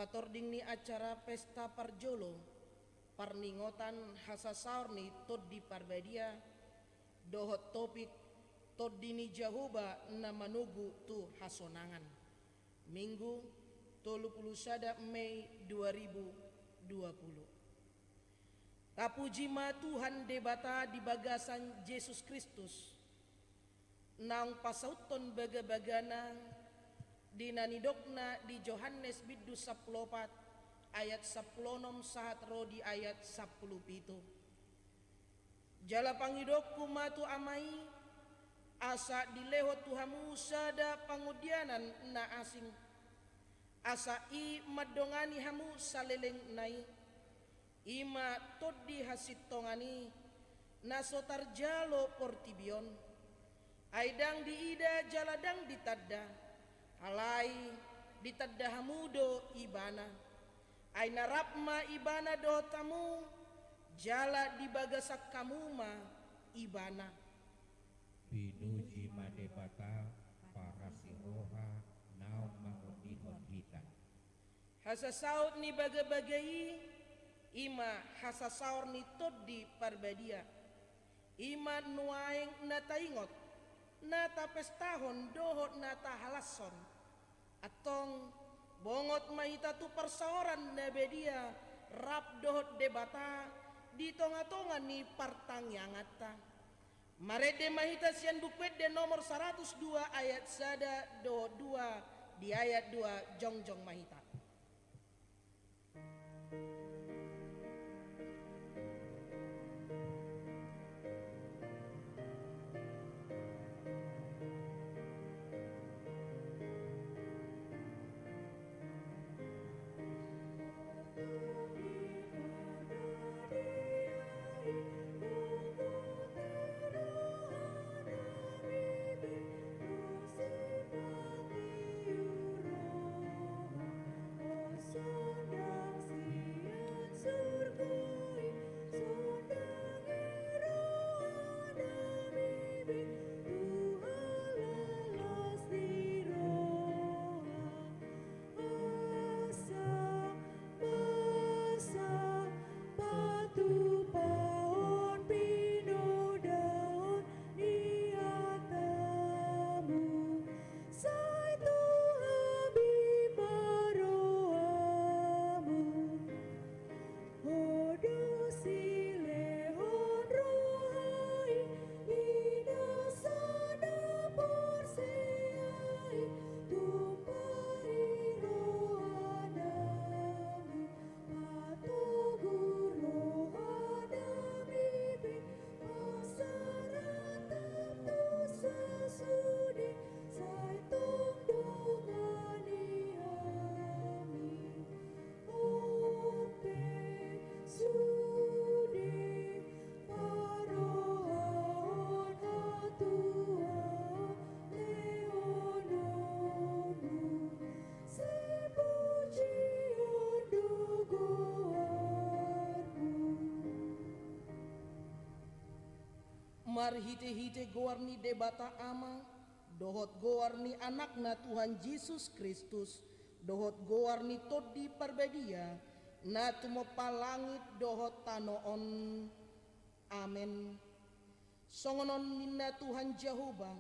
Patording ni acara pesta parjolo parningotan hasasaurni tod di parbadia dohot topik tod dini jahuba na manugu tu hasonangan Minggu 31 Mei 2020. Kapuji ma Tuhan debata di bagasan Yesus Kristus nang pasauton baga-bagana dinanidokna di Yohanes biddu 14 ayat 10 sahat rodi ayat 17. Jala pangidokku matu amai asa dileho Tuhamu sada pangudianan na asing asa i madongani hamu saleleng nai ima toddi hasitongani nasotar jalo portibion aidang diida jaladang ditadda alai ditadda hamudo ibana aina rapma ibana dotamu jala dibagasak kamuma ibana pinuji madebata para siroha naum mangudihon kita hasasaut ni baga-bagai ima hasasaur ni toddi parbadia ima nuaeng nataingot nata pestahon dohot nata halasson atong bongot mahita tu persaoran nabedia rap dohot debata di tonga-tonga ni partangyangata marede mahita sian bukwet de nomor 102 ayat sada dohot 2 di ayat 2 jongjong mahita. Mar hite-hite goarni debata ama dohot goarni anakna Tuhan Yesus Kristus dohot goarni toddi parbadia na tumopa langit dohot tanoon amen songonon ninna Tuhan Jehovah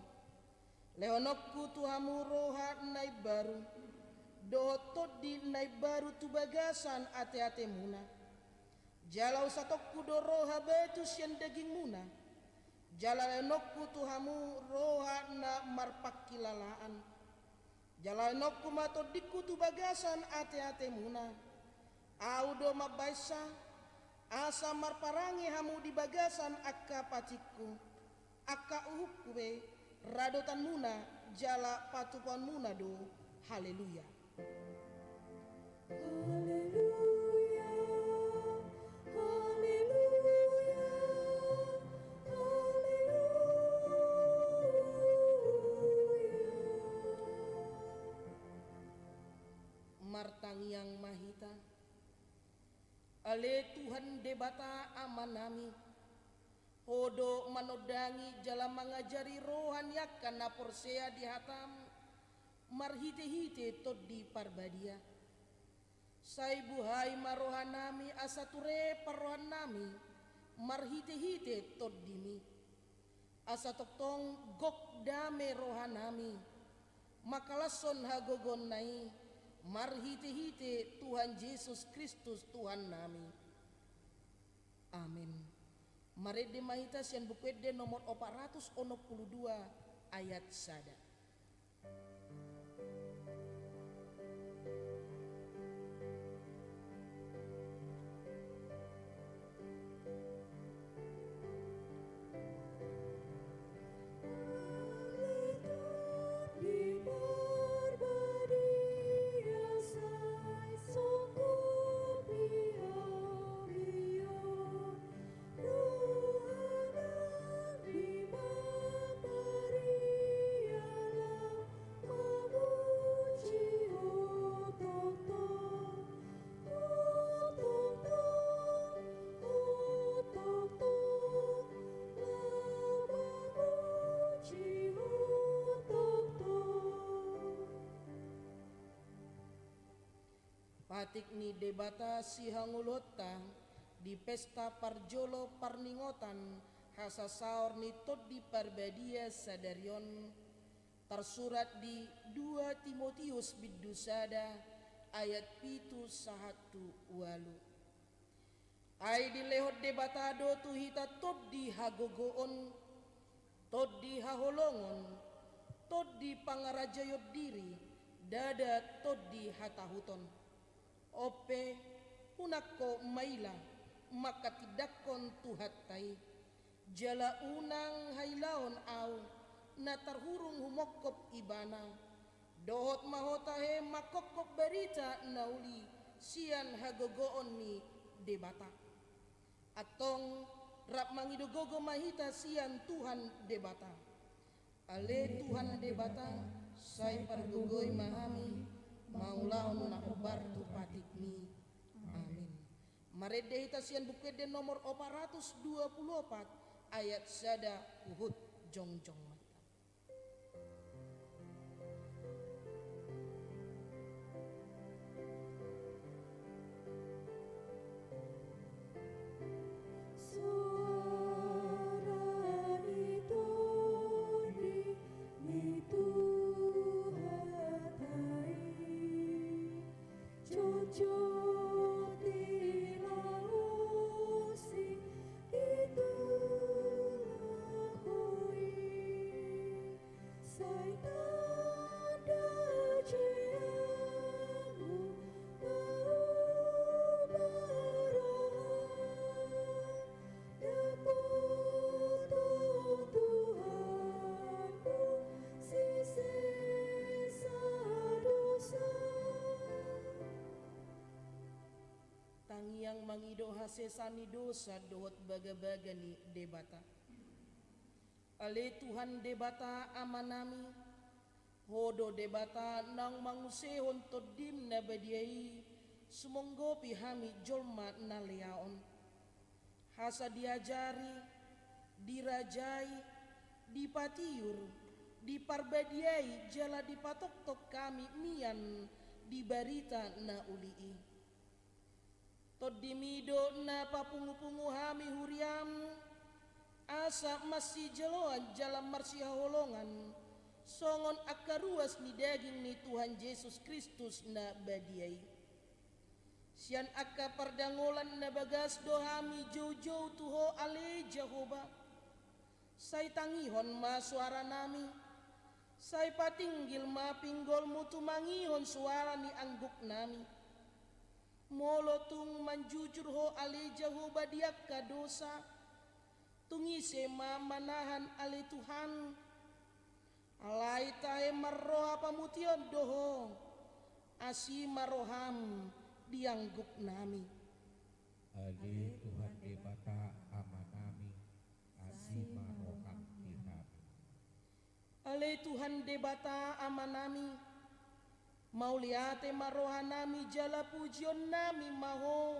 lehonokku Tuhamu roha nai baru dohot toddi nai baru tu bagasan ate-ate muna jalau satokku do roha betus yang daging muna jalanokku Tuhamu roha na marpak kilalaan jalanokku matodikku tu bagasan ate-ate muna audo mabaisa asa marparangi hamu di bagasan akka pacikku akka uhukwe radotan muna jala patupan muna do haleluya haleluya haleluya martang yang mahita ale Tuhan debata amanami Hodo manodangi jalan mengajari rohan yakan na porsea di hatam marhite-hite tod di parbadia Sai buhai marohanami asature parrohanami marhite-hite toddimi asatoktong gok dame rohanami makalason hagogon nai marhite-hite Tuhan Yesus Kristus Tuhan nami. Amin. Marede mahita sian bukwede nomor 462 ayat sada. Patik ni debata si hangulota di pesta parjolo parningotan hasa saur ni tot di parbadia sadarion tersurat di 2 Timotius bidusada ayat pitu sahatu walu. Ai di lehot debatado tu hita tot di hagogoon, tot di haholongon, tot di pangarajayot diri, dada tot di hatahuton. Ope unakko maila maka tidakon tuhatai jala unang hailaon au na tarhurung humokop ibana dohot mahotahe makokop berita nauli sian hagogoon ni debata atong rap mangidogogo mahita sian Tuhan debata ale Tuhan debata sai pargogoy mahami maulaon na obar tu patikni. Amin. Marede hita sian bukwede nomor 424 ayat sada uhud jongjong mata. Tangiang mangido hasesani dosa dohot baga-baga ni debata. Ale Tuhan debata amanami, hodo debata nang mangusehon todim na badiai, sumonggo pihami jolma na leaon. Hasa diajari, dirajai, dipatiur, diparbadiai jala dipatok-tok kami mian di barita na ulii. Todimido na papungu-pungu hami huriam asa masih jeloan jalan marsia holongan songon akaruas ni daging ni Tuhan Yesus Kristus na badiai sian akka pardangolan na bagas dohami jauh-jauh tuho ale Jehovah say tangihon ma suara nami say patinggil ma pinggol mutu mangihon suara ni angguk nami molotung manjujur ho ale Jehovah diak kadosa tungise manahan ale Tuhan alai tahe marroha pamution doho asi maroham diangguk nami ale Tuhan debata amanami asi maroham dihami ale Tuhan debata amanami mauliate marohanami jala pujion nami maho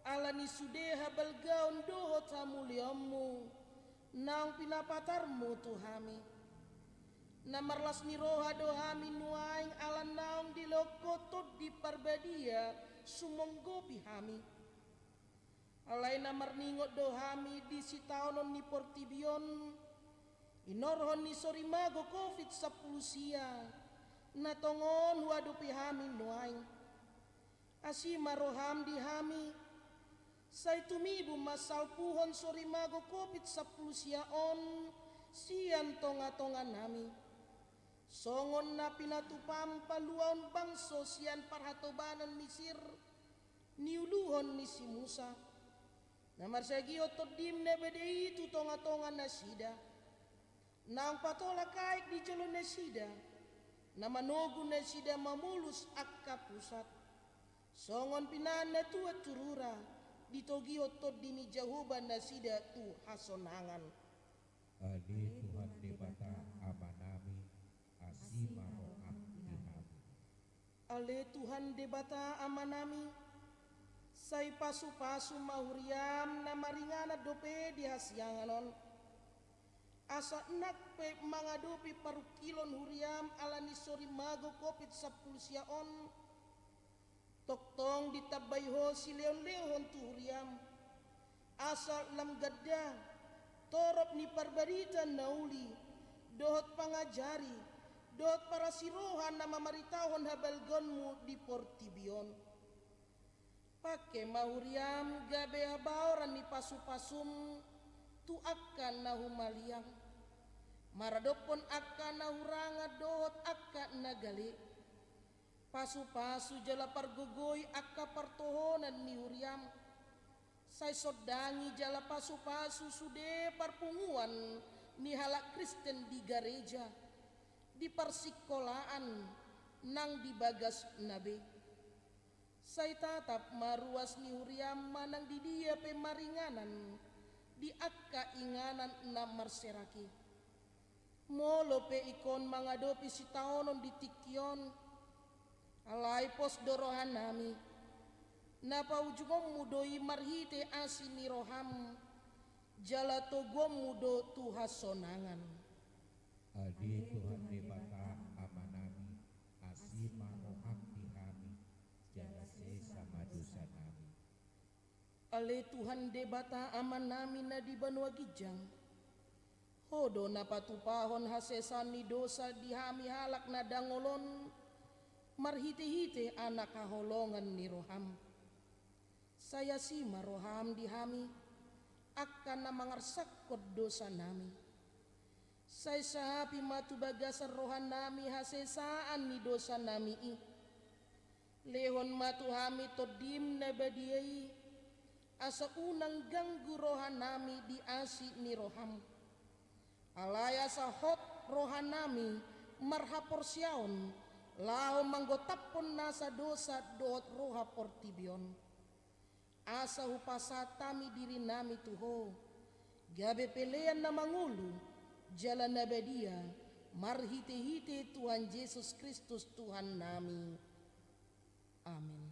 alani sudeha balgaon dohot hamuliamu nang pinapatarmu Tuhami Namarlas ni roha dohami nuaing alan naong di lokotot di parbadia sumonggopi hami. Alay namar ningot dohami di sitaonon ni portibion. Inorhon ni sorimago covid 10 sia. Natongon wadupi hami nuaing. Asima roham di hami. Say tumibu masal puhon sorimago covid 10 sia on. Sian tonga-tonga nami. Songon na pinatupam paluaon bangso sian parhatobanan Mesir niuluhon ni si Musa. Namar sagio todim nebedei tu tonga-tonga nasida. Nang patola kaik di jalon nasida. Namanogu nasida mamulus akka pusat. Songon pinana tua turura ditogio todimi jahuban nasida tu hasonangan. Ali Tuhan debata amanami asima roham dihami. Ale Tuhan debata amanami. Say pasu-pasu mahuriam na maringana dope di hasyanganon. Asa nakpe mangadopi parukilon huriam alani sorimago covid 10 siaon. Toktong ditabayho si leon-leon tu huriam. Asa lam gadda torop ni parbarita nauli. Dohot pangajari. Dohot para sirohan na mamaritahon habalgonmu di portibion. Pake mahuriam gabe habaoran ni pasu-pasum tu akan nahumaliang. Maradopon akan nahuranga dohot akan nagali. Pasu-pasu jala pargogoy akka partohonan ni huriam. Say sodangi jala pasu-pasu sude parpunguan ni halak Kristen di gereja. Di persikolaan nang di bagas nabe. Say tatap maruas ni huriam manang di dia pemaringanan di akka inganan na marseraki. Molo pe ikon mangadopi si taonon di tikyon. Alay pos dorohan nami. Napa ujungom mudoi marhite asin ni roham. Jalato gom mudo tuhasonangan. Ali Tuhan debata amanami asima roham dihami. Jala sama dosa nami. Ale Tuhan debata aman nami na di banua gijang. Hodo na patupahon hasesan ni dosa di hami halak na dangolon. Marhite-hite anak kaholongan ni roham. Saya si maroham di hami. Akan na mangarsakot dosa nami. Say sahapi matu bagasan rohan nami hasesaan ni dosa nami i. Lehon matu hami todim na badiai. Asa unang ganggu rohan nami di asi ni roham. Alaya sa hot rohan nami marhapor siaon. Lao manggotapon nasa dosa doot roha portibion. Asa hupasatami diri nami tuho. Gabe pelean na mangulu. Jalan nabadia, marhite-hite Tuhan Yesus Kristus Tuhan nami. Amin.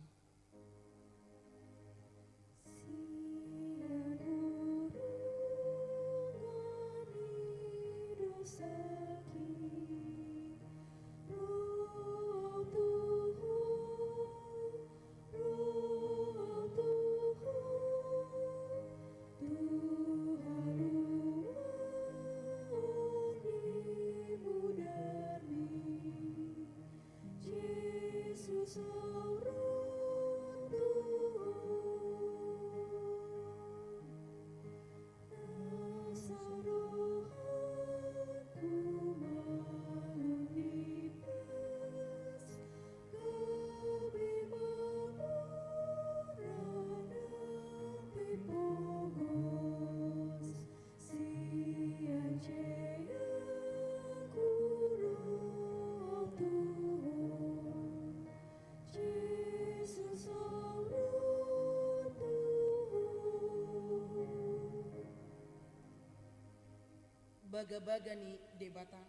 Baga-baga ni debata.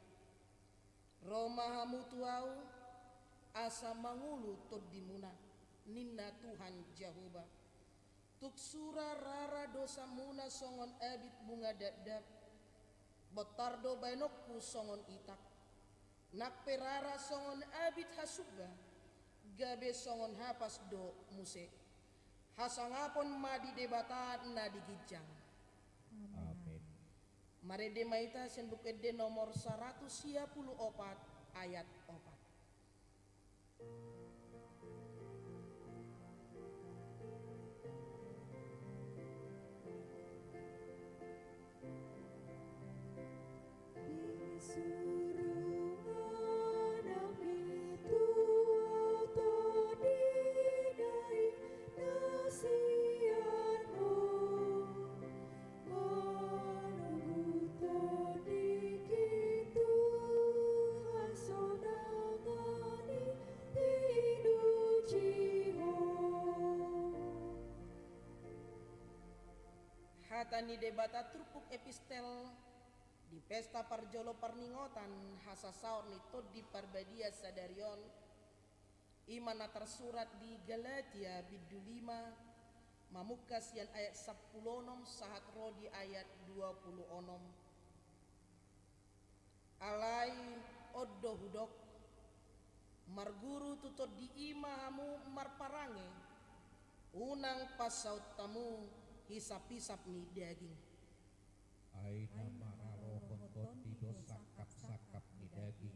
Roma hamutuau asa mangulu tod dimuna ninna Tuhan Jahoba. Tuksura rara dosa muna songon abit bunga dadap. Botardo bainokku songon itak. Nak perara songon abit hasuba, gabe songon hapas do muse. Hasangapon madi debata na digijang. Amin. Mare de maita sen bukede nomor 134 ayat 4. Hatani debata trupuk epistel di pesta parjolo parningotan hasasaur nito di parbadia sadarion imana tersurat di Galatia bidu 5 mamukas yang ayat 10 sahat rodi ayat 20 alai oddo hudok marguru tutut di imahamu marparange unang pasaut tamu hisap-hisap ni daging. Aina maralohon tondi do sakap-sakap ni daging.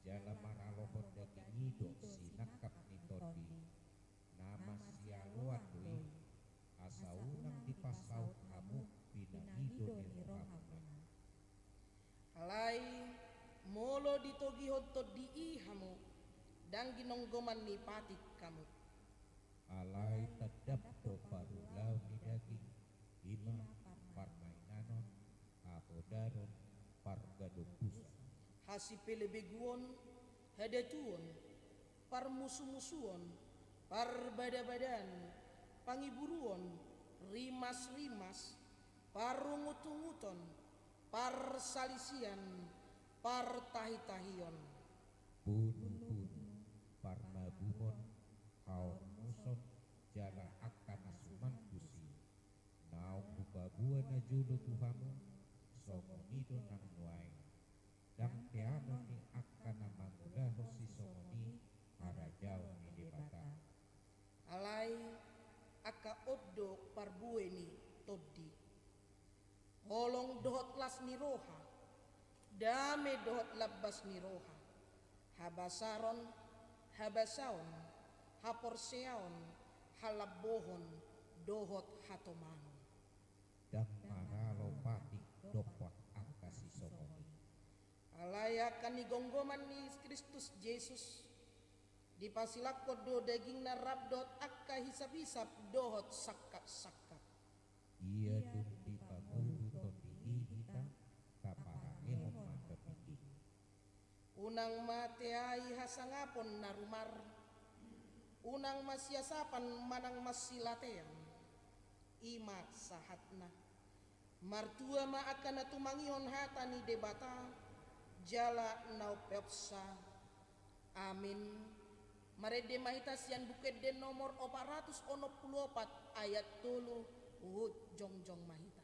Jala maralohon daging ido sinakap ni tondi. Nama sialuan dui. Asa unang dipasaut hamu pinangido ni rohamuna. Alai molo ditogihon to di ihamu dan ginonggoman ni patik kamu. Alai tedap do parulau ni daging. Ima parmainanon apodaron pargadopusa. Hasipele beguon hadatuon parmusu-musuon parbada-badan pangiburuon rimas-rimas parungut-unguton parsalisian partahi-tahion Bunuh-bunuh parnabuhon kaor muson jala akan asuman kusi. Naung bubabua na julo tuhamu somonido nang nuain. Dang teano ni akan namangulaho si somoni harajau ni debata. alai aka oddo parbueni toddi holong dohot las ni roha dame dohot labbas ni roha habasaron habasaon haporseaon halabohon dohot hatomanon Dang maralo patik dopot angka si somoni. alayakan ni gonggoman ni Kristus Yesus dipasilak do daging na rabdot akka hisap-hisap dohot sakap-sakap Ia dum di pagulu tondi hihita kaparangehon makapiki. unang mateai hasangapon na rumar unang masyasapan manang masilatean ima sahatna martua ma akan natumangihon hata ni debata jala naupepsa amin marede mahitas yang bukede nomor 464 ayat 3 uhud jongjong mahita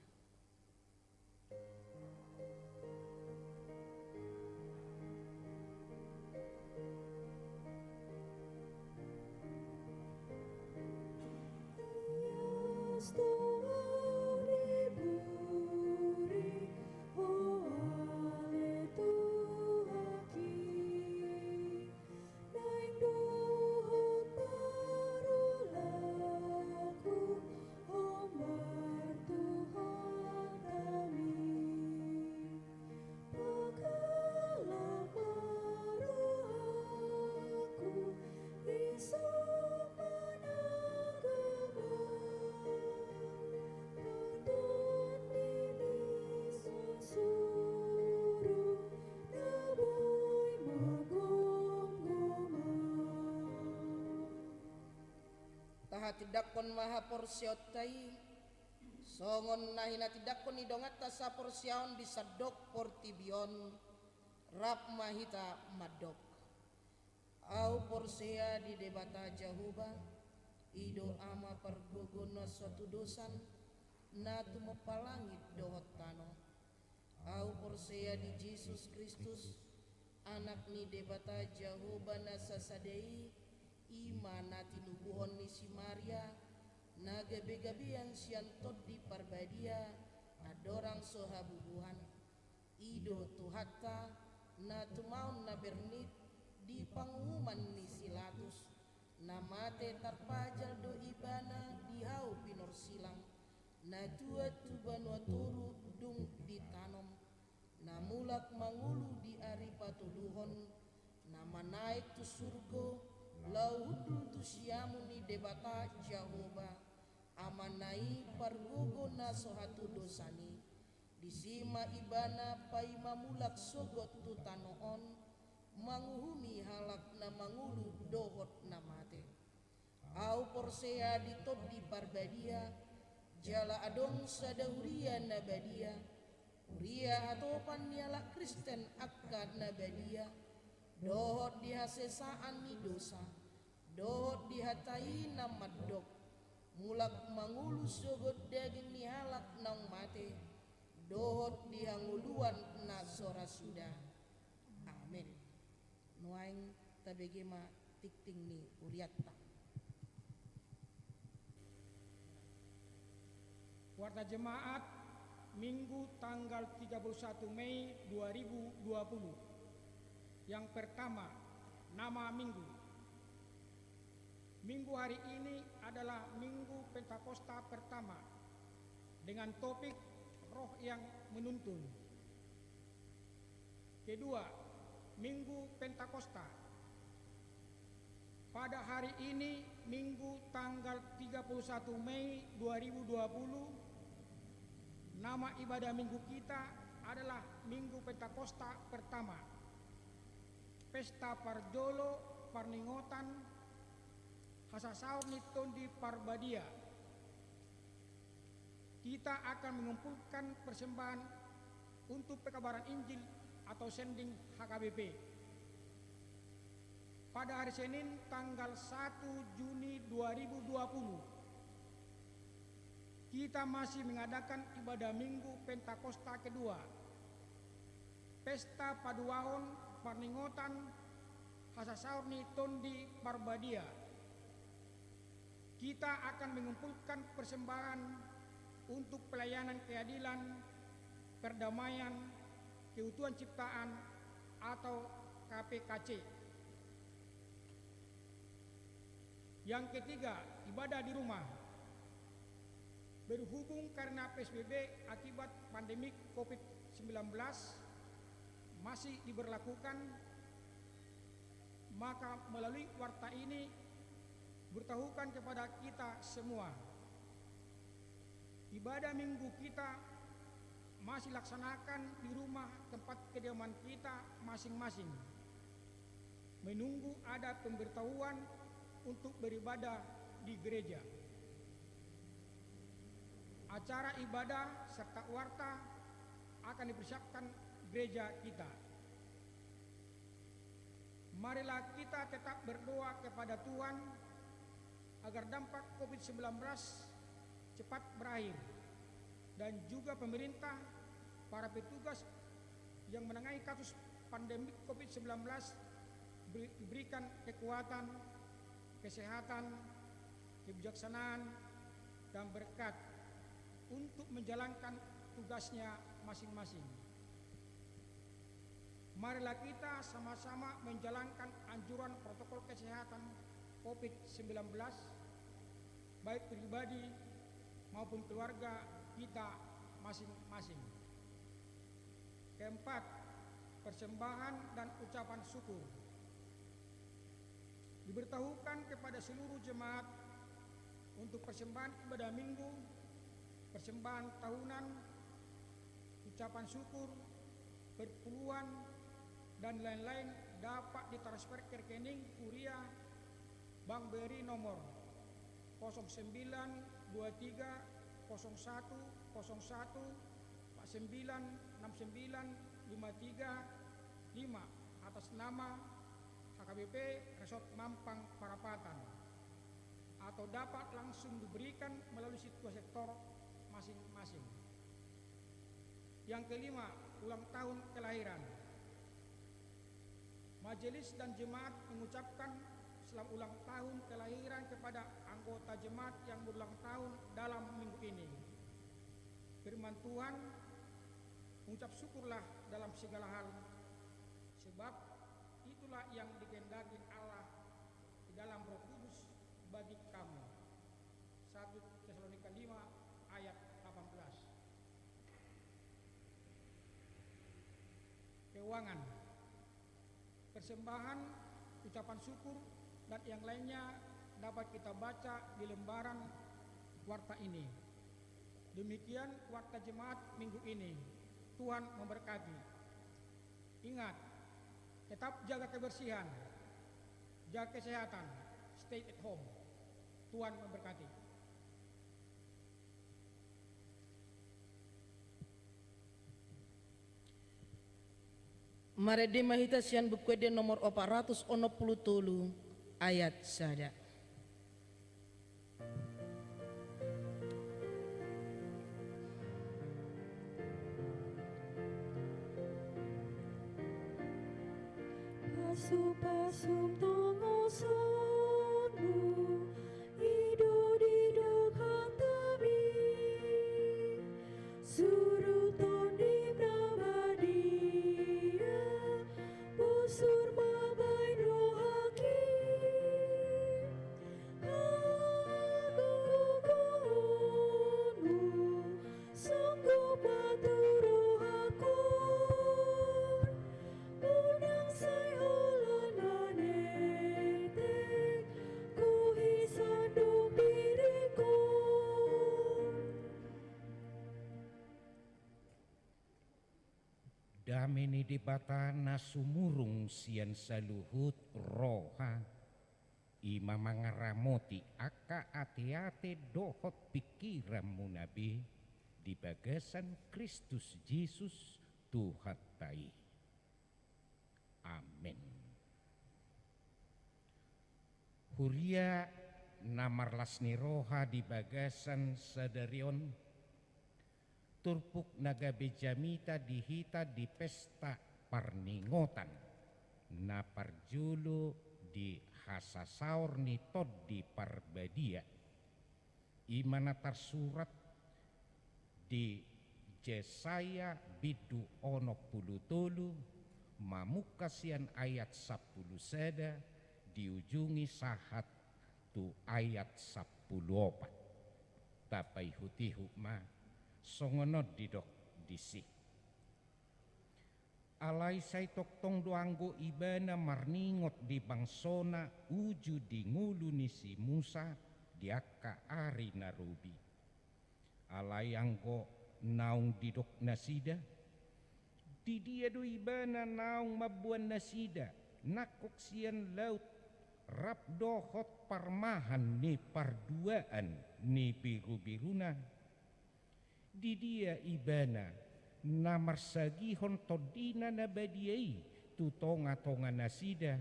tidakon maha porsyotai songon nahina tidakon idongat tasa porsyaon bisa dok portibion rap mahita madok au porsea di debata jahuba ido ama pergogono suatu dosan na tumopalangit dohot tano au porsea di Yesus Kristus anak ni debata Jehovah nasasadei imana tinubuhon ni si Maria na gabi-gabian siantot di parbadia adorang sohabubuhan ido tuhatta na tumaon na bernit di pangumuman ni Silatus na mate tarpajal do ibana di hau pinor silang na tua tubanua turu dung ditanom na mulak mangulu di ari patuluhon na manaik tu surgo laudul tu siamu ni debata Jehovah amanai pargogo na sohatu dosani disima ibana pai mamulak sogot tu tanoon manguhumi halak na mangulu dohot na mate au porsea ditod di parbadia jala adong sadahuria na badia Uria atopan niala Kristen akad na badia dohot dihasesaan ni dosa dohot dihatai na madok mulak mangulu sogot daging ni halak nang mate dohot dihanguluan na sora sudah amin nuaing tabegema tikting ni uriatta Warta Jemaat Minggu tanggal 31 Mei 2020. Yang pertama, nama minggu. Minggu hari ini adalah Minggu Pentakosta pertama dengan topik roh yang menuntun. Kedua, Minggu Pentakosta. Pada hari ini Minggu tanggal 31 Mei 2020 nama ibadah minggu kita adalah Minggu Pentakosta pertama. Pesta Parjolo Parningotan Hasasaur Niton di Parbadia. Kita akan mengumpulkan persembahan untuk pekabaran Injil atau sending HKBP. Pada hari Senin tanggal 1 Juni 2020 kita masih mengadakan ibadah Minggu Pentakosta kedua. Pesta Paduahon Parningotan Hasasaur Niton di Parbadia. Kita akan mengumpulkan persembahan untuk pelayanan keadilan, perdamaian, keutuhan ciptaan atau KPKC. Yang ketiga, ibadah di rumah. Berhubung karena PSBB akibat pandemi COVID-19 masih diberlakukan, maka melalui warta ini beritahukan kepada kita semua, ibadah minggu kita masih laksanakan di rumah tempat kediaman kita masing-masing, menunggu ada pemberitahuan untuk beribadah di gereja. Acara ibadah serta warta akan dipersiapkan gereja kita. Marilah kita tetap berdoa kepada Tuhan agar dampak COVID-19 cepat berakhir dan juga pemerintah, para petugas yang menangani kasus pandemi COVID-19 diberikan kekuatan, kesehatan, kebijaksanaan, dan berkat untuk menjalankan tugasnya masing-masing. Marilah kita sama-sama menjalankan anjuran protokol kesehatan COVID-19, baik pribadi maupun keluarga kita masing-masing. Keempat, persembahan dan ucapan syukur. Diberitahukan kepada seluruh jemaat untuk persembahan ibadah minggu, persembahan tahunan, ucapan syukur, perpuluhan, dan lain-lain dapat ditransfer ke rekening Kuria Bank BRI nomor 092301496953 atas nama HKBP Resort Mampang Parapatan, atau dapat langsung diberikan melalui situs sektor masing-masing. Yang kelima, ulang tahun kelahiran. Majelis dan jemaat mengucapkan selamat ulang tahun kelahiran kepada anggota jemaat yang berulang tahun dalam minggu ini. Firman Tuhan, mengucap syukurlah dalam segala hal, sebab itulah yang dikehendaki Allah di dalam Roh Kudus bagi kamu. 1 Tesalonika 5 ayat 18. Keuangan, persembahan, ucapan syukur dan yang lainnya dapat kita baca di lembaran warta ini. Demikian warta jemaat minggu ini. Tuhan memberkati. Ingat, tetap jaga kebersihan, jaga kesehatan, stay at home. Tuhan memberkati. Marede mahita sian bukwede nomor 460 ayat sada. Pasum-pasum tongo sonu ido dido kantabi suruton di prabadia busur mabai rohaki agogonu sungguh patu rohakun unang say olanetek kuhisan dong diriku. Dameni debatana sumurung sian saluhut roha ima mangaramoti aka ate-ate dohot pikiran munabi di bagasan Kristus Yesus Tuhan tai. Amin. Huria namarlasni roha di bagasan sadarion turpuk naga bejamita dihita di pesta parningotan na parjulu di hasasaur ni tod di parbadia imana tersurat di Jesaya bidu ono pulutolu mamukasian ayat 10 seda diujungi sahat tu ayat 14 tapai hutihu ma songono didok disi alai sai toktong doanggo ibana marningot di bangsona uju di ngulu nisi Musa diaka ari narubi alai anggo naung didok nasida di dia do ibana naung mabuan nasida nakok sian laut rap dohot parmahan ni parduaan ni biru-biruna di dia ibana namar sagihon todina nabadiai tu tonga-tonga nasida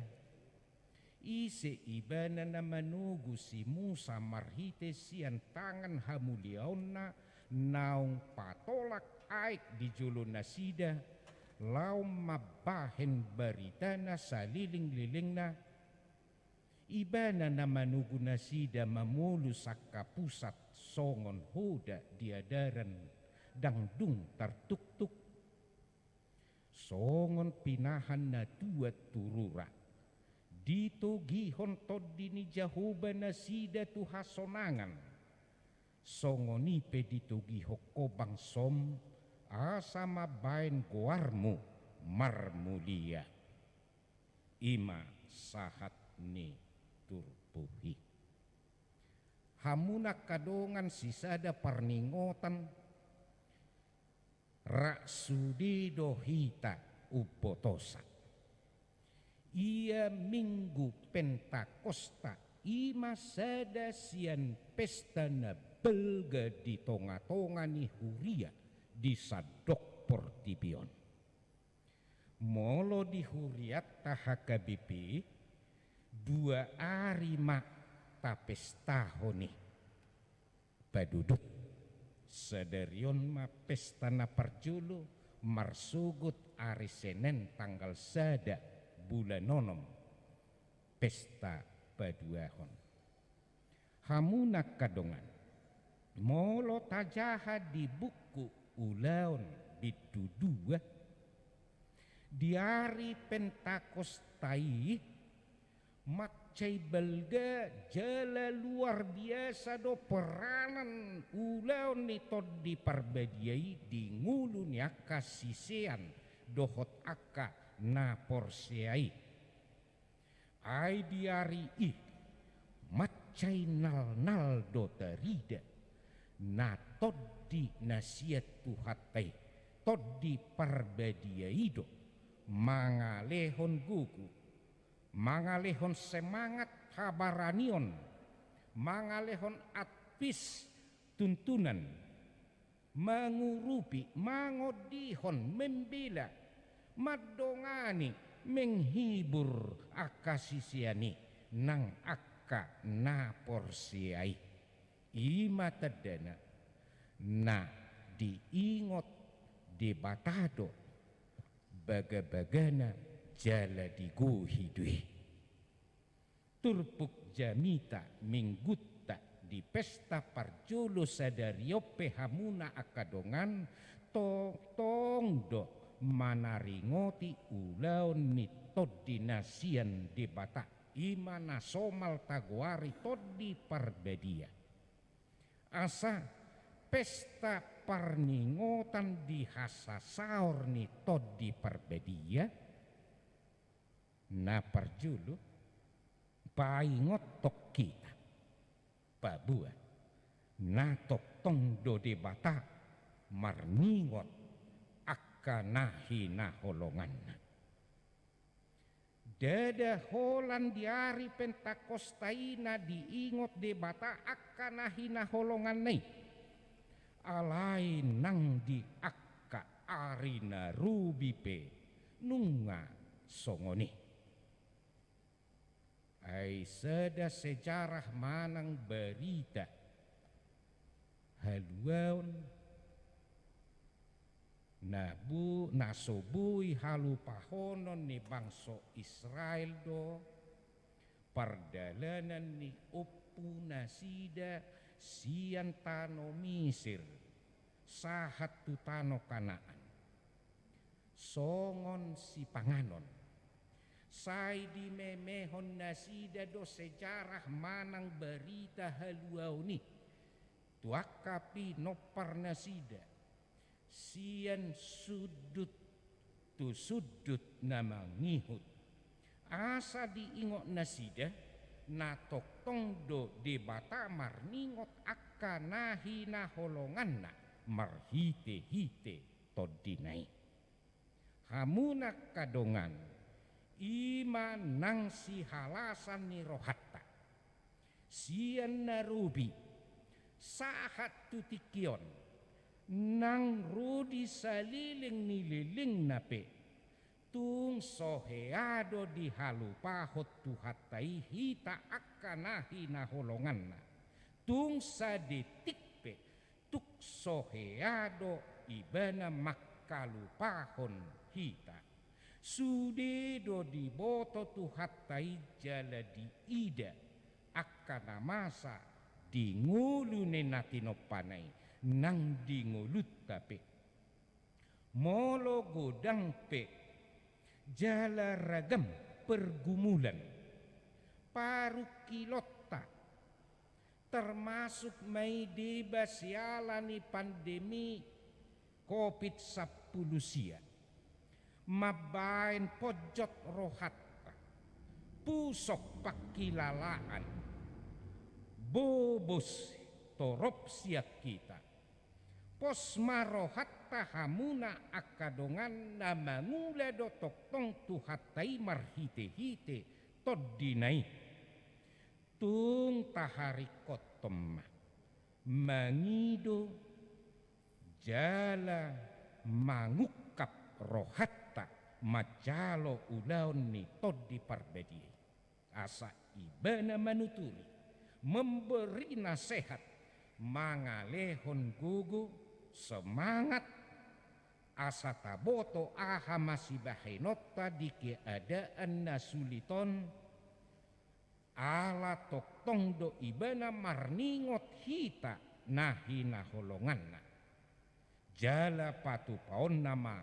ise ibana na manugu si Musa marhite sian tangan hamuliaonna naung patolak aik di jolo nasida lau mabahen baritana saliling-lilingna ibana na manugu nasida mamulu saka pusat songon hoda diadaran dangdung tartuk-tuk songon pinahan na dua turura dito gihon todini jahoba nasida tu hasonangan songonipe dito gihokobang som asa mabain goarmu marmulia ima sahat ni turpuhi hamuna kadongan sisada parningotan raksudi dohita upotosa ia minggu Pentakosta ima sada sian pesta na belga di tonga-tonga ni huria di sadok portibion molo di huriat tahakbp 2 hari mak tapestahoni baduduk sadarion ma pesta na parjulu marsugut ari Senen tanggal sada bulanonom pesta paduahon. Hamuna kadongan molo tajaha di buku ulaon bitudua di hari Pentakostai macai belga jala luar biasa do peranan ulaon ni tod di parbadiai di ngulu ni aka sisean dohot aka na porseai ai di hari ih macai nal do tarida na toddi nasiat tuhatai toddi parbadiaido mangalehon gugu mangalehon semangat habaranion mangalehon atpis tuntunan mengurupi mangodihon membela madongani menghibur akasisiani nang akka na porsiai ima tadana na diingot debatado baga-bagana jala diguhidui turpuk jamita minggutta di pesta parjolo sadariope hamuna akadongan tongdo manaringoti ulaon ni toddinasian debata imana somal taguari toddi parbedia asa pesta parningotan di hasasaor ni toddi parbedia na parjulu paingot tok kita pabua na tok tongdo debata marningot akanahi na holongan dada holan di hari Pentakostai na diingot debata akanahi na holongan nei alai nang di akka arina rubipe nunga songoni ai seda sejarah manang berita haluaon nasobui halu pahonon ni bangso Israel do pardalanan ni oppu nasida sian tano Misir sahat tu tano Kanaan songon si panganon sai di memehon nasida do sejarah manang berita haluaoni tuakapi nopar nasida sian sudut tu sudut nama ngihut asa diingot nasida na toktong do debata marningot akanahi na holongan na marhite-hite todinai hamuna kadongan ima nang si halasan ni rohatta sian narubi sahat tutikion nang rudi saliling nililing nape tung soheado di halupahot tuhatai hita akanahi na holongan na tung sadetikpe tuk soheado ibana makalupahon hita sudedo di boto tuhatai jala di ida akana masa di ngulu nenatinopanai nang di ngulut tape molo godang pe jala ragam pergumulan parukilotta termasuk mai debasialani pandemi COVID-10 sia mabain pojot rohatta pusok pakilalaan bobos torop siak kita posmarohatta hamuna akadongan nama ngula do toktong tuhatai marhite-hite toddinai tung taharikot tomma mangido jala mangukap rohatta macalo ulaon ni toddi parbedi asa ibana manuturi memberi nasihat mangalehon gugu semangat asataboto aha masibahenota di keadaan nasuliton ala toktong do ibana marningot hita nahina holonganna jala patupaon nama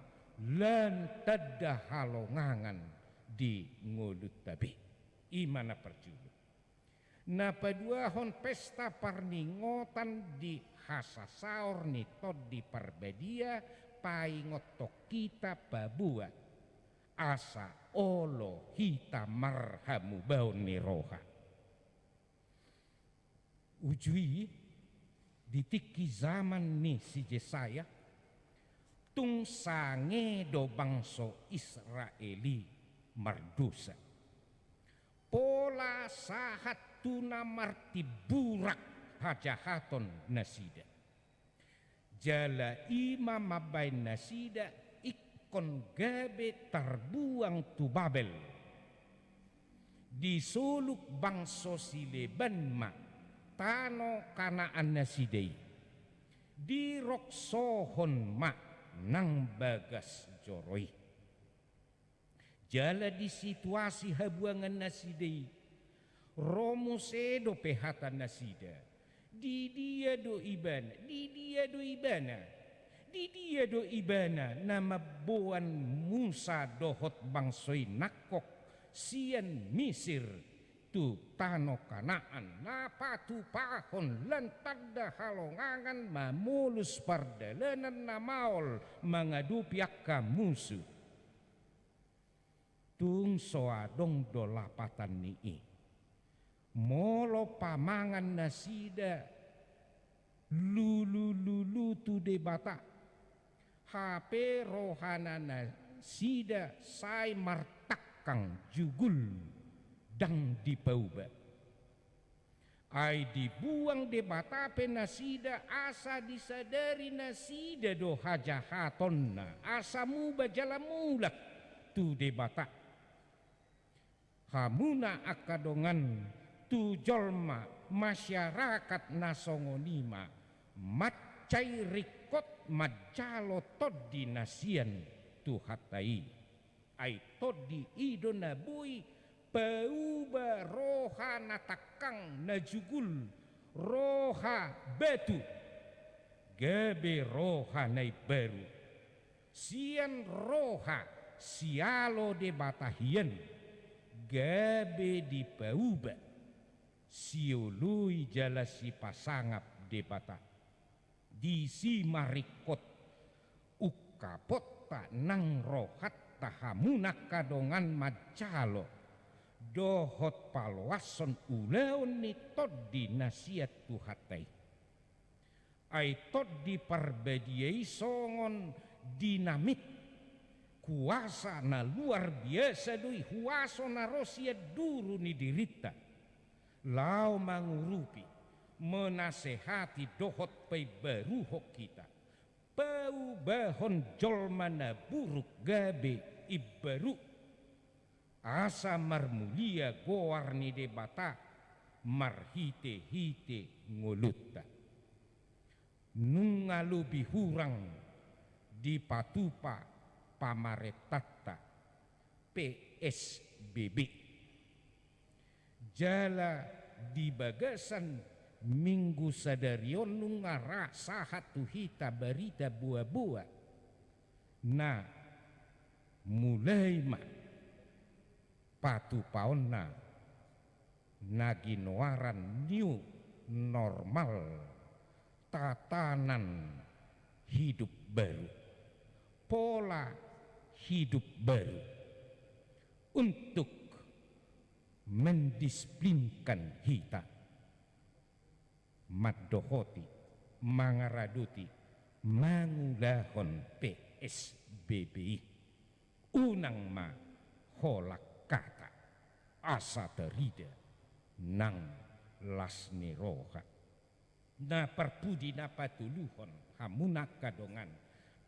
lan tadda halongangan di ngulut tabi imana perjulu na paduahon pesta parningotan di hasasaor ni tod di parbedia paingot tok kita babua asa olo hita marhamu baun ni roha ujui ditiki zaman ni si Jesaya tung sange do bangso Israeli mardusa pola sahat tuna marti burak hajahaton nasida jala ima mabain nasida ikon gabe terbuang tu Babel di suluk bangso sileban ma tano kanaan nasidei di roksohon ma nang bagas joroi jala di situasi habuangan nasidei romusedo pehatan nasida di dia do ibana nama boan Musa dohot bangsoi nakok sian Misir tu tano kanaan napatu pahon lan tadda halongangan mamulus pardalanan namaol mengadupi akka musuh tung soadong dolapatan nii molo pamangan nasida lulu tu debata HP rohana nasida sai martakang jugul dang dipauba ai dibuang debata pe nasida asa disadari nasida do hajahatonna asa muba jalamulak tu debata hamuna akadongan tu jolma masyarakat nasongonima macai rikot majalo todi nasian tu hatai ai todi idona bui pauba roha natakang najugul roha batu gabe roha nai baru sian roha sialo de batahian gabe di pauba siului jala si pasangap de bata di si marikot ukapota nang rohat tahamunak kadongan macalo dohot palwason ulaon ni todi nasiat tuhatai ai todi parbadiai songon dinamik kuasa na luar biasa doi huaso na rosia duru ni dirita lau mangurupi menasehati dohot pei baruhok kita pau bahon jolmana buruk gabe ibaru asa marmulia goarni debata marhite-hite ngolutta nungalubi hurang di patupa pamaretata PSBB jala di bagasan minggu sadarion nungara sahat tuhita berita buah-buah nah mulai mah patu paonna naginoaran new normal tatanan hidup baru pola hidup baru untuk mendisiplinkan hita maddohoti mangaraduti mangulahon PSBB unang ma holak kata asa terida nang lasni roha na perpudi na patuluhon hamunak kadongan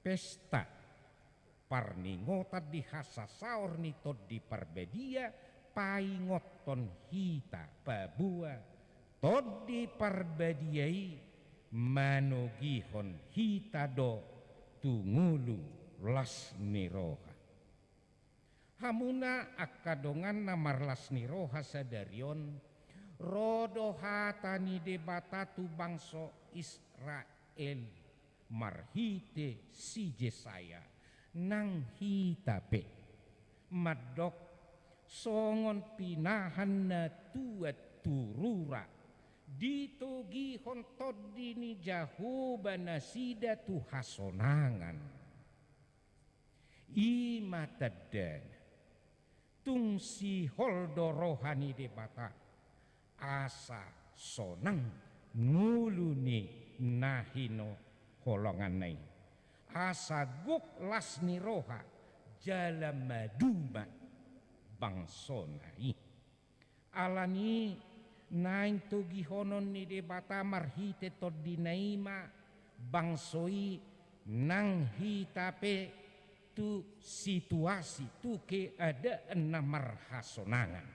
pesta parningotat di hasasaor ni tod di parbedia paingoton hita babua tod di parbediai manogihon hita do tungulu lasniroha. Hamuna akadongan namar lasniroha sadarion rodohatani debatatu bangso Israel marhite si Jesaya nang hitape madok songon pinahan na tuat turura ditogi hontod dini jahuba nasida tu hasonangan imataddan tungsi holdo rohani debata asa sonang nguluni nahino holongan nai asa guk lasni roha jalam maduma bangsonai alani naing tugihonon ni debata marhite todinaima bangsoi nang hitape tu situasi tu keadaan namar hasonangan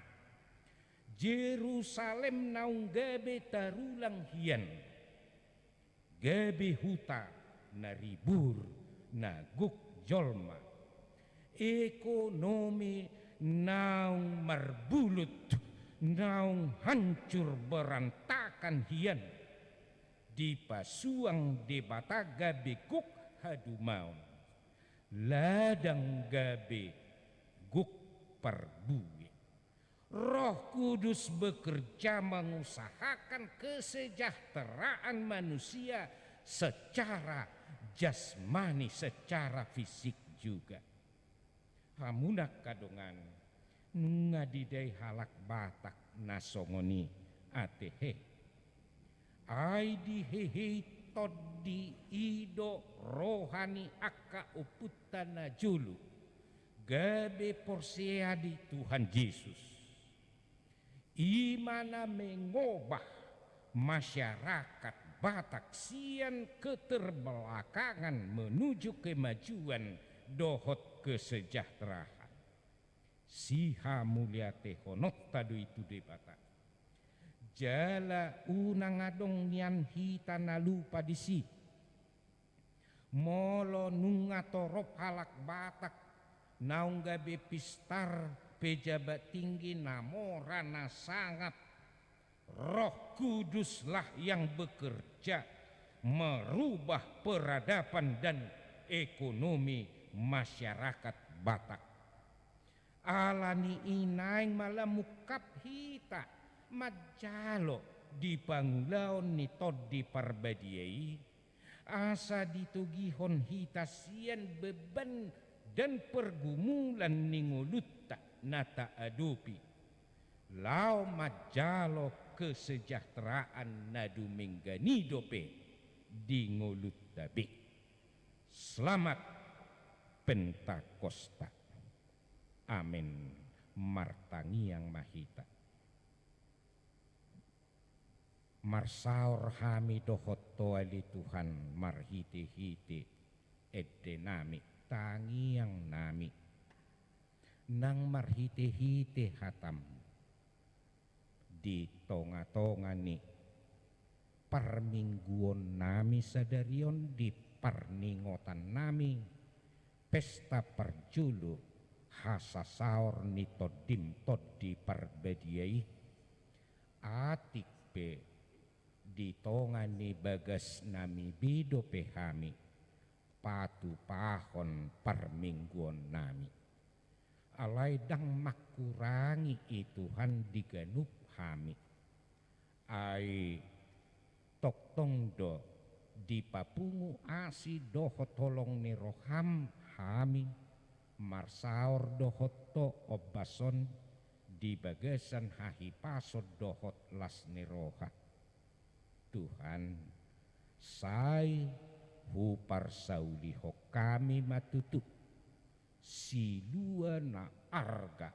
Jerusalem naung gabe tarulang hian gabe huta naribur naguk jolma ekonomi naung marbulut naung hancur berantakan hian di pasuang debata gabe guk hadumaun ladang gabe guk perbuwi. Roh Kudus bekerja mengusahakan kesejahteraan manusia secara jasmani, secara fisik juga. Hamunak kadongan ngadidai halak batak nasongoni atehe. Aidi hehe todi ido rohani akka uputana julu. Gabe porseadi Tuhan Yesus. Imana mengubah masyarakat Batak sian keterbelakangan menuju kemajuan dohot kesejahteraan. Siha mulia tehonot tadu itu de Batak. Jala unang adong nian hitana lupa disi. Molo nungatorop halak Batak naung gabe pistar pejabat tinggi namorana sangat. Roh Kuduslah yang bekerja merubah peradaban dan ekonomi masyarakat Batak. Alani inaing malamukap hita majalo di pangulaon ni todi parbadiai asa ditugihon hita sian beban dan pergumulan ningolutta nata adopi lao majalo kesejahteraan nadu menggani dope di ngolut tabe. Selamat Pentakosta. Amin. Martangi yang mahita. Marsaur hami dohotto ali Tuhan marhite-hite edde nami tangi yang nami nang marhite-hite hatam di tonga-tonga ni parmingguon nami sadarion di parningotan nami pesta perjulu hasasaur ni todim todi parbediai atik pe di tonga ni bagas nami bido pehami patu pahon parmingguon nami alai dang makurangi Tuhan diganup hami ai tok tongdo di papungu asi dohot tolong ni roham hami marsaur dohot to obason di bagasan hahi pasod dohot las ni roha Tuhan sai hupar sauli ho kami matutup silua na arga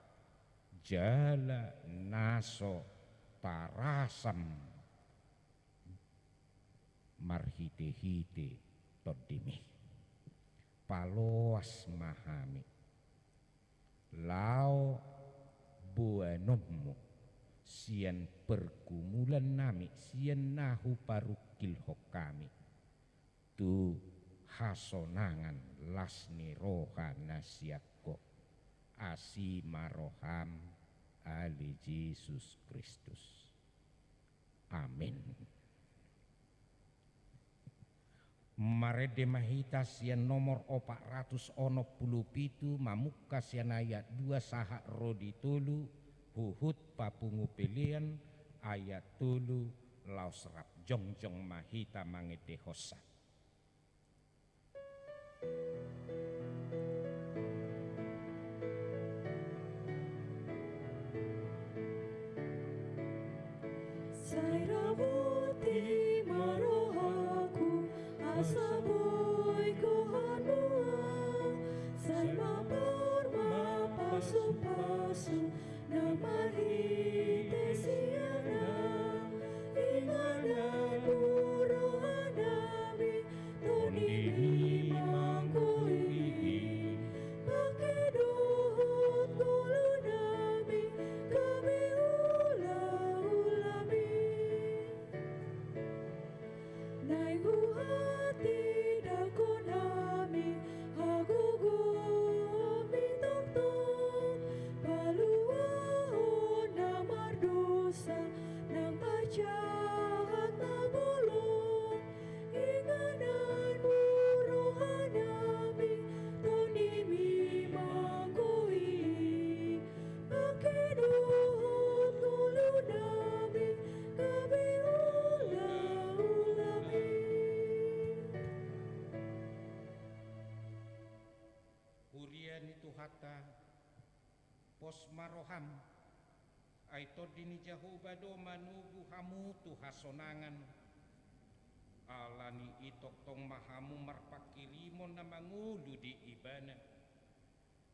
jala naso tarasam marhite-hite todimi paloas mahami lao buanommu sian pergumulan nami sian nahu parukil hokami tu hasonangan lasni rohana siako asi maroham ali Yesus Kristus. Amin. Marede mahita sian nomor 467 mamuka sian ayat 2 saha rodi tulu huhut papungu pilihan ayat tulu laos rap jongjong mahita mangete hosa. Sai ramuti marohaku asa boy Tuhanmu, sai mapor mapasu-pasu namahite siana inganan rohanami toni mangkoi pakedohot kulunami kami ula-ulami naihu hati dakonami hagugomi tong-tong paluahon namar dosa nang pajahat na bolong ingananmu rohanami tonimi mangkoi pakinuhot tulunami kami ula-ulami. Urian itu hata pos maroham aito dini jahubado manugu hamu tu hasonangan alani itok tong mahamu marpakirimon na mangulu di ibana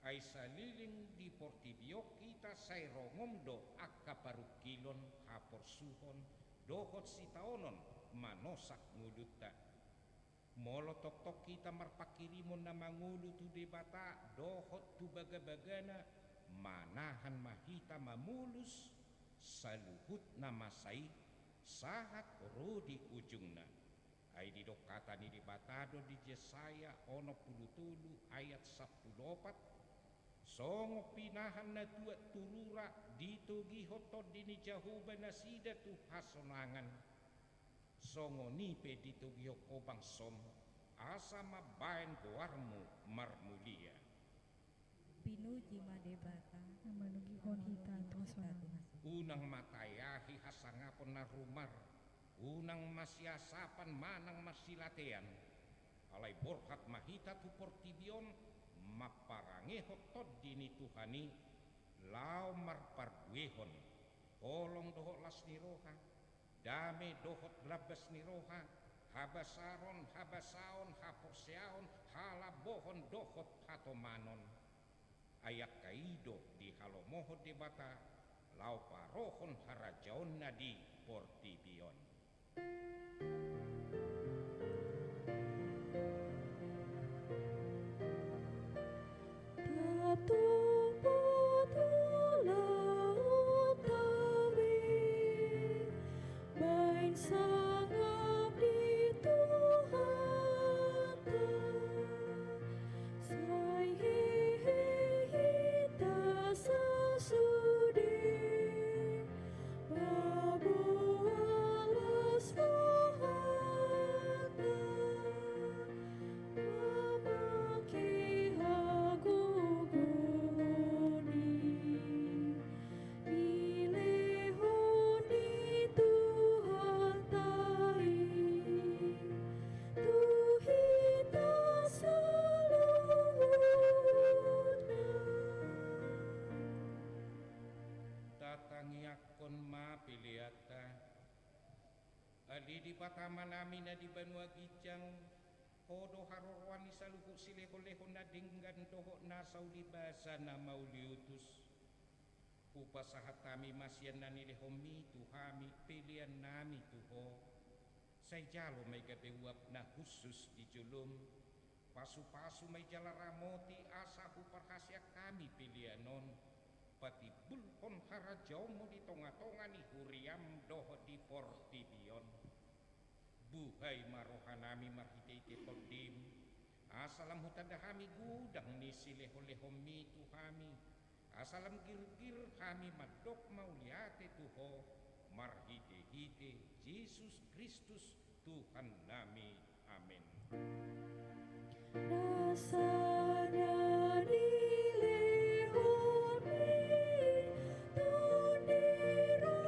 ay saliling di portibio kita say rongom do akaparukilon haporsuhon dohot sitaonon manosak nguluta molo tok-tok kita marpakirimon na mangulu tu debata dohot tu baga-bagana manahan mahita mamulus saluhut na masai sahat rodi ujungna ay didok kata ni debatado di Yesaya ono pulutulu ayat 14 songo pinahan na tuat turura dito gihotod dini jahuba nasida tu hasonangan songo nipe dito gihokobang som asa mabayan goarmu marmulia. Pinuji madebata Namanugihon hita hasonangan. Unang matayahi hasangapon na rumar unang masyasapan manang masilatean alay borhat mahita tu portibion maparangehot tod dini Tuhani lao marparduehon kolong dohot las niroha dame dohot labas niroha habasaron habasaon haporseaon halabohon dohot hatomanon ayak kaido di halomoho debata lau parohon harajaon na di portibion. Tatupatulau kami main sangap di Tuhan sai hita sasudi babu alas rohana mamaki haguguni milihoni Tuhan tai tuhita saluhuna. Tatangiakon mapiliata ali di patama namin na di banwa gijang kodo harorwani saluhut sileho-leho na dinggan doho na saulibasa na mauliutus upasahat kami masyan na nilehomi tuhami pilihan nami tuho say jalo may gadewap na khusus di julum pasu-pasu may jalaramoti asa huparhasya kami pilihanon pati bulhon harajaw mo di tonga-tonga ni huriam doho di portibion buhay marohanami marhitete todim Asalam hutada kami gudang ni sileho-lehom mi Tuhami. Asalam gir-gir kami madok mauliate Tuho. Marhite-hite Yesus Kristus Tuhan nami. Amin. Rasanya dilehoni tundiru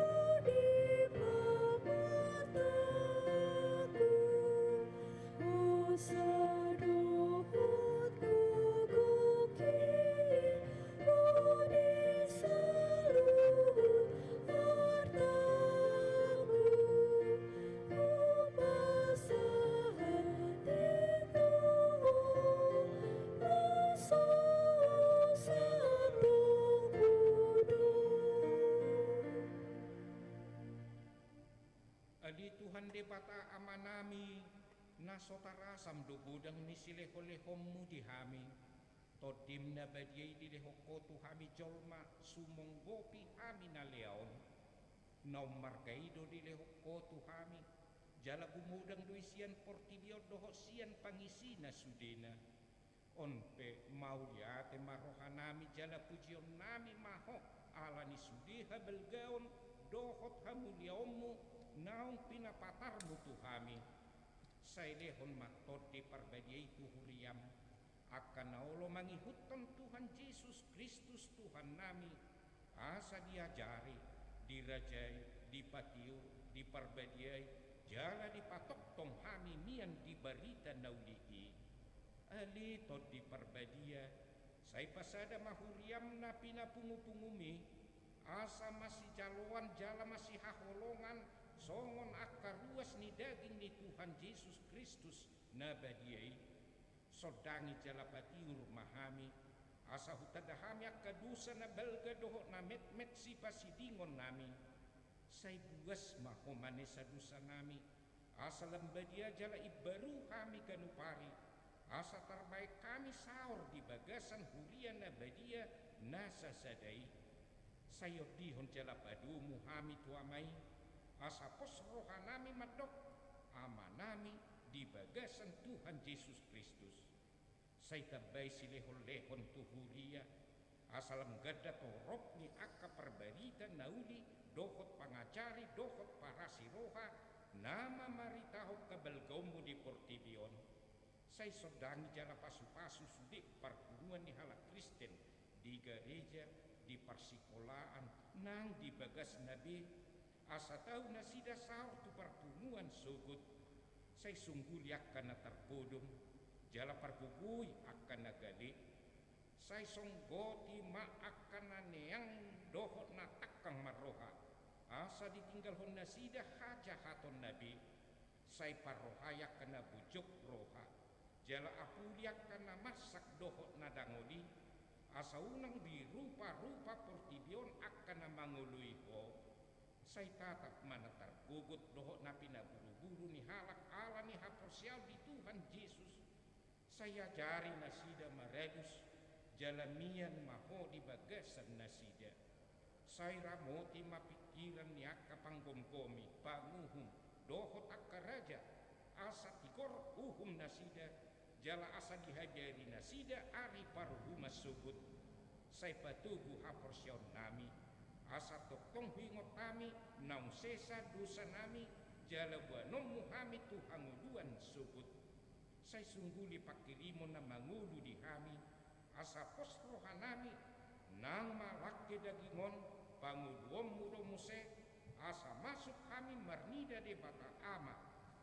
di mataku, o sadohut kukuki budi seluruh hartaku, upasahan Adi Tuhan debata amanami nasotara samdo gudang ni sileho-lehommu dihami. Todim na badiay dilehoko tuhami jolma sumonggopi hami na leon. Naumargaido dilehoko tuhami. Jala gumudang do isian portibio doho sian pangisi na sudena. Onpe mauliate marohanami jala pujion nami maho alani sudeha belgaon dohot hamuliaomu naung pinapatarmu tuhami. Sailehon matod di parbadiay tuhuriam akan naulo mangihuton Tuhan Yesus Kristus Tuhan nami. Asa diajari, dirajai, dipatiur, diparbadiay, jala dipatok tong hami mian dibarita naulii. Ali tod diparbadia, say pasada mahuriam na pinapungu-pungumi, asa masih jaloan jala masih haholongan, songon akaruas ni daging ni Tuhan Yesus Kristus na badiay. Sodangi jala patiur mahami, asa hutadahami akadusa na belga doho na met-met si pasidingon nami. Say buas mahomane sa dusa nami, asa lambadia jala ibaru kami kanupari. Asa terbaik kami saur di bagasan hurian na badia nasa sadai. Sayo dihon jala padumu hami tuamai. Asa pos rohanami madok amanami di bagasan Tuhan Yesus Kristus. Say tabay silehon-lehon tuhuria. Asalam gada torop ni akka perbarita nauli dohot pangacari dohot parasiroha nama maritahok kabelgaumu di portibion. Say sodangi jala pasu-pasu sudik parkuruan ni hala Kristen di gereja, di persikolaan, nang di bagas nabi. Asa tahu nasida saur tu pertumuan sugut. Say sungguli akan na terpodom, jala parkugui akan nagali. Say songgoti ma akan na neang dohot na takang maroha. Asa ditinggal hon nasida haja haton nabi. Say parohaya kena bujuk roha. Jala apuliak kana masak dohot na dangoli. Asa unang birupa-rupa portibion akan na mangului ho. Say tatap mana tergugut dohot na pinaburu-buru ni halak ala ni haporsial di Tuhan Yesus. Saya jari nasida maredus jalamian maho di bagasan nasida. Say ramoti mapikiran ni akka panggomgomi panguhum dohot akka raja. Asa tikor uhum nasida jala asa dihadiri nasida ari paruhuma sugut. Say patugu haporsiaw nami asa toktong hingot kami naung sesa dosa nami jala buanom muhami tuhanguluan sugut. Say sungguli pakirimon na mangulu di kami asa pos rohanami nang malaki dagingon panguluom muromuse asa masuk kami marnida de bata ama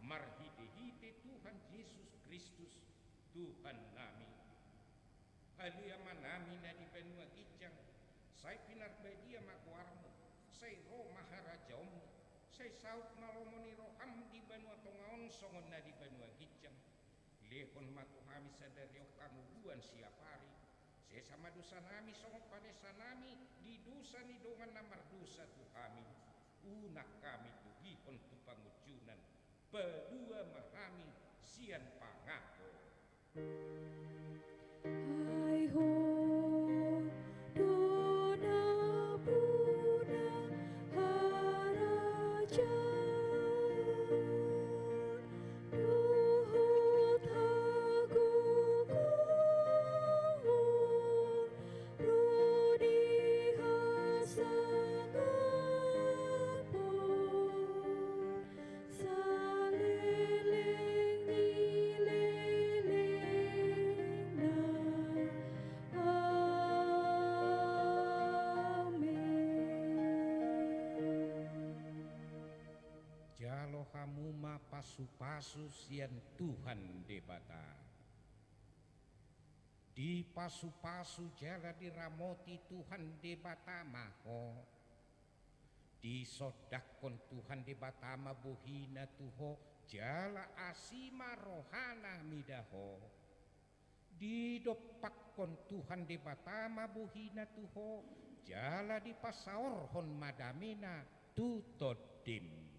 marhite-hite Tuhan Yesus Kristus Tuhan nami. Aliaman nami na di benua gijang, say pinarbadia makuarmu, say roh maharajamu, say saut malomoni roham di benua tongaon songon na di benua gijang. Lehon matuhami sadariok kanguduan siapari, sesama dosa nami songon padesa nami, di dosa ni dongan na mardosa tu kami. Unak kami tugihon tu pangujunan, pedua mahami sian pangako. Hai ho dona buna harajan duhut haguku pasu-pasu sian Tuhan debata. Di pasu-pasu jala diramoti Tuhan debata maho. Di sodakon Tuhan debata buhina tuho jala asima rohana midaho. Di dopakkon Tuhan debata buhina tuho jala di pasaorhon madamina tutodim.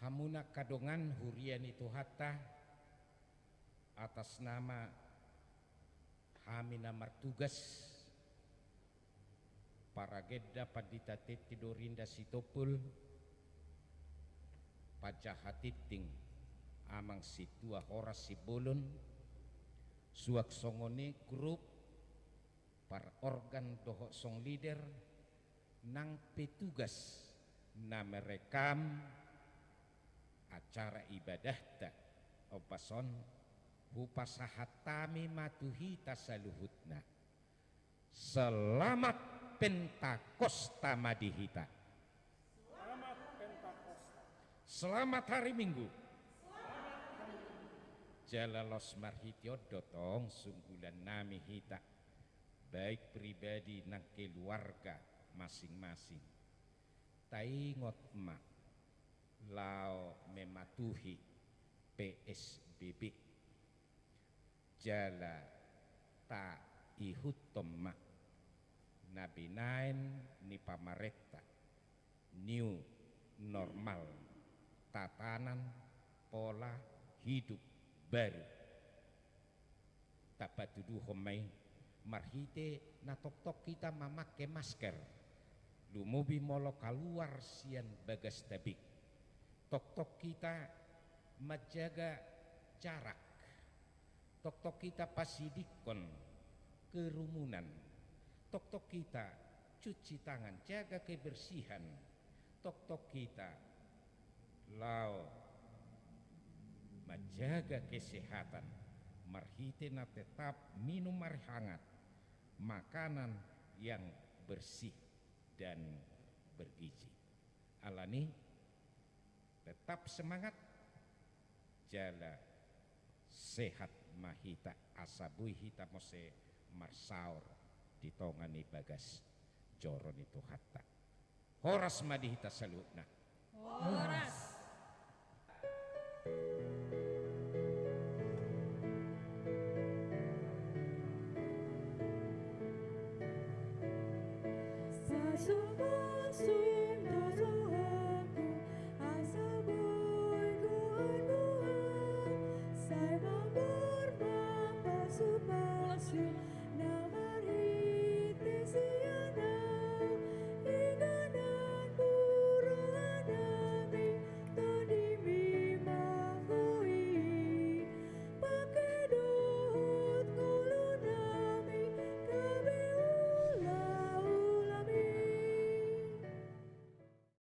Hamuna kadongan hurian itu hatta atas nama Hamina Martugas para gedda padita tidorinda sitopul pajahatiting amang situa horas sibolon suak songone grup para organ dohok song leader nang petugas na merekam acara ibadah ta opason hupasahatami matuhi tasaluhutna selamat Pentakosta madihita. Selamat hari Minggu. Jalalos marhityo dotong sunggulan nami hita baik pribadi nang keluarga masing-masing taingot mak lao mematuhi PSBB jala ta ihutom mak nabinain ni pamaretta new normal tatanan pola hidup baru tapat tuduh homai marhite na tok-tok kita memakai masker lumubi molo keluar sian bagas tabik tok-tok kita menjaga jarak tok-tok kita pasidikon kerumunan tok-tok kita cuci tangan jaga kebersihan tok-tok kita lau menjaga kesehatan marhite na tetap minum air hangat makanan yang bersih dan bergizi alani tetap semangat jala sehat mahita asabui hita mose marsaur ditongani bagas joron itu hatta horas madihita salutna Horas. Nama